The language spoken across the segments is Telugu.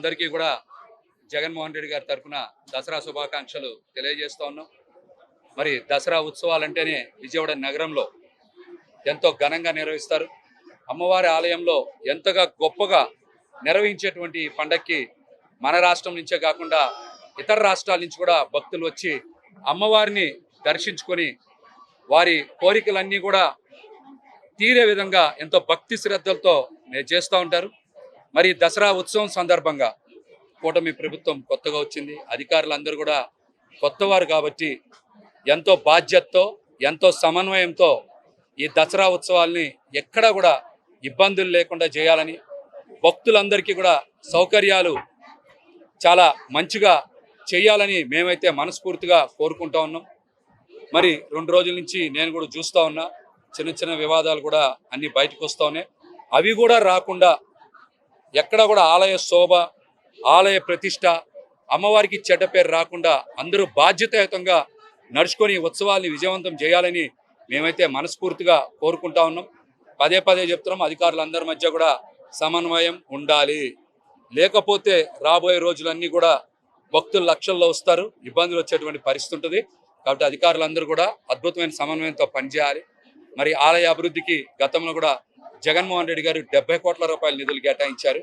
అందరికీ కూడా జగన్మోహన్ రెడ్డి గారి తరఫున దసరా శుభాకాంక్షలు తెలియజేస్తూ ఉన్నాం. మరి దసరా ఉత్సవాలంటేనే విజయవాడ నగరంలో ఎంతో ఘనంగా నిర్వహిస్తారు. అమ్మవారి ఆలయంలో ఎంతగా గొప్పగా నిర్వహించేటువంటి ఈ పండక్కి మన రాష్ట్రం నుంచే కాకుండా ఇతర రాష్ట్రాల నుంచి కూడా భక్తులు వచ్చి అమ్మవారిని దర్శించుకొని వారి కోరికలన్నీ కూడా తీరే విధంగా ఎంతో భక్తి శ్రద్ధలతో చేస్తూ ఉంటారు. మరి దసరా ఉత్సవం సందర్భంగా కూటమి ప్రభుత్వం కొత్తగా వచ్చింది, అధికారులందరూ కూడా కొత్తవారు కాబట్టి ఎంతో బాధ్యతతో ఎంతో సమన్వయంతో ఈ దసరా ఉత్సవాల్ని ఎక్కడా కూడా ఇబ్బందులు లేకుండా చేయాలని, భక్తులందరికీ కూడా సౌకర్యాలు చాలా మంచిగా చేయాలని మేమైతే మనస్ఫూర్తిగా కోరుకుంటా ఉన్నాం. మరి 2 రోజుల నుంచి నేను కూడా చూస్తూ ఉన్నా, చిన్న చిన్న వివాదాలు కూడా అన్నీ బయటకు వస్తూ ఉన్నాయి. అవి కూడా రాకుండా ఎక్కడ కూడా ఆలయ శోభ, ఆలయ ప్రతిష్ట, అమ్మవారికి చెడ్డ పేరు రాకుండా అందరూ బాధ్యతాయుతంగా నడుచుకొని ఉత్సవాల్ని విజయవంతం చేయాలని మేమైతే మనస్ఫూర్తిగా కోరుకుంటా ఉన్నాం. పదే పదే చెప్తున్నాం, అధికారులందరి మధ్య కూడా సమన్వయం ఉండాలి. లేకపోతే రాబోయే రోజులన్నీ కూడా భక్తులు లక్షల్లో వస్తారు, ఇబ్బందులు వచ్చేటువంటి పరిస్థితి ఉంటుంది. కాబట్టి అధికారులందరూ కూడా అద్భుతమైన సమన్వయంతో పనిచేయాలి. మరి ఆలయ అభివృద్ధికి గతంలో కూడా జగన్మోహన్ రెడ్డి గారు 70 కోట్ల రూపాయల నిధులు కేటాయించారు.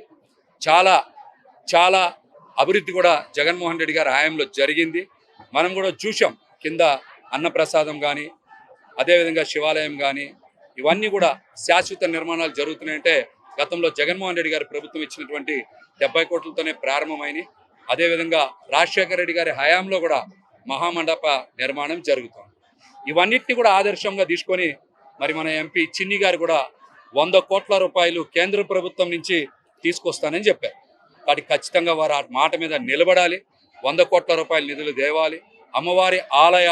చాలా చాలా అభివృద్ధి కూడా జగన్మోహన్ రెడ్డి గారి హయాంలో జరిగింది. మనం కూడా చూసాం, కింద అన్నప్రసాదం కానీ, అదేవిధంగా శివాలయం కానీ, ఇవన్నీ కూడా శాశ్వత నిర్మాణాలు జరుగుతున్నాయంటే గతంలో జగన్మోహన్ రెడ్డి గారి ప్రభుత్వం ఇచ్చినటువంటి 70 కోట్లతోనే ప్రారంభమైనవి. అదేవిధంగా రాజశేఖర రెడ్డి గారి హయాంలో కూడా మహామండప నిర్మాణం జరుగుతుంది. ఇవన్నిటిని కూడా ఆదర్శంగా తీసుకొని మరి మన ఎంపీ చిన్ని గారు కూడా 100 కోట్ల రూపాయలు కేంద్ర ప్రభుత్వం నుంచి తీసుకొస్తానని చెప్పారు. కాబట్టి ఖచ్చితంగా వారు ఆ మాట మీద నిలబడాలి. 100 కోట్ల రూపాయల నిధులు దేవాలి. అమ్మవారి ఆలయ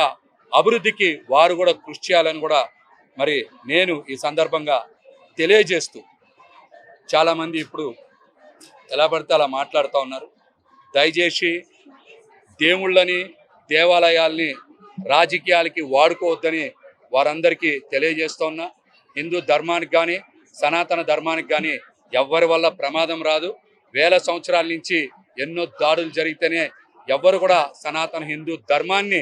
అభివృద్ధికి వారు కూడా కృషి చేయాలని కూడా మరి నేను ఈ సందర్భంగా తెలియజేస్తూ, చాలామంది ఇప్పుడు ఎలా పడితే అలా మాట్లాడుతూ ఉన్నారు. దయచేసి దేవుళ్ళని, దేవాలయాల్ని రాజకీయాలకి వాడుకోవద్దని వారందరికీ తెలియజేస్తూ ఉన్నా. హిందూ ధర్మానికి కానీ, సనాతన ధర్మానికి కానీ ఎవ్వరి వల్ల ప్రమాదం రాదు. వేల సంవత్సరాల నుంచి ఎన్నో దాడులు జరిగితేనే ఎవ్వరు కూడా సనాతన హిందూ ధర్మాన్ని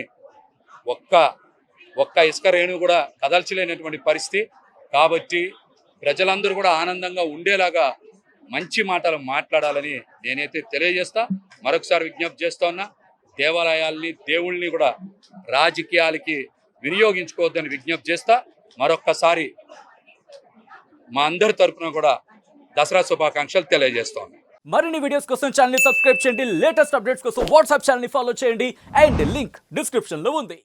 ఒక్క ఇసుక రేణు కూడా కదల్చలేనటువంటి పరిస్థితి. కాబట్టి ప్రజలందరూ కూడా ఆనందంగా ఉండేలాగా మంచి మాటలు మాట్లాడాలని నేనైతే తెలియజేస్తా. మరొకసారి విజ్ఞప్తి చేస్తా ఉన్నా, దేవాలయాల్ని, దేవుళ్ళని కూడా రాజకీయాలకి వినియోగించుకోవద్దని విజ్ఞప్తి చేస్తా. మరొక్కసారి మా అందరి తరపున కూడా దసరా శుభాకాంక్షలు తెలియజేస్తా ఉన్నా. మరిన్ని వీడియోస్ కోసం ఛానల్ ని సబ్స్క్రైబ్ చేయండి. లేటెస్ట్ అప్డేట్స్ కోసం వాట్సాప్ ఛానల్ ని ఫాలో చేయండి. అండ్ లింక్ డిస్క్రిప్షన్ లో ఉంది.